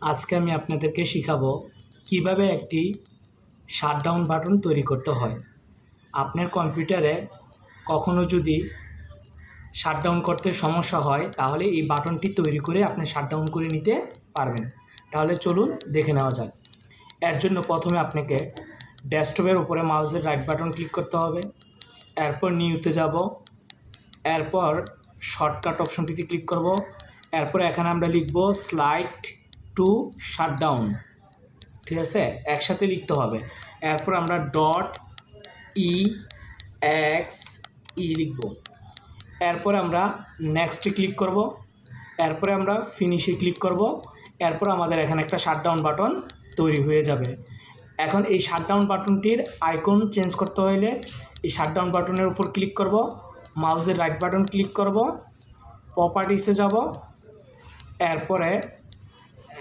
আজকে আমি আপনাদেরকে শেখাবো কিভাবে একটি শাটডাউন বাটন তৈরি করতে হয়। আপনার কম্পিউটারে কখনো যদি শাটডাউন করতে সমস্যা হয় তাহলে এই বাটনটি তৈরি করে আপনি শাটডাউন করে নিতে পারবেন। তাহলে চলুন দেখে নেওয়া যাক। এর জন্য প্রথমে আপনাকে ডেস্কটপের উপরে মাউসের রাইট বাটন ক্লিক করতে হবে, এরপর নিউতে যাব, এরপর শর্টকাট অপশনটিতে ক্লিক করব, এরপর এখানে আমরা লিখব স্লাইড টু শাটডাউন। ঠিক আছে, একসাথে লিখতে হবে। এরপর আমরা .exe লিখব, এরপর আমরা নেক্সটে ক্লিক করব, এরপরে আমরা ফিনিশে ক্লিক করব। এরপর আমাদের এখানে একটা শাটডাউন বাটন তৈরি হয়ে যাবে। এখন এই শাটডাউন বাটনটির আইকন চেঞ্জ করতে হলে এই শাটডাউন বাটনের উপর ক্লিক করব, মাউসের রাইট বাটন ক্লিক করব, প্রপার্টিসে যাব, এরপরে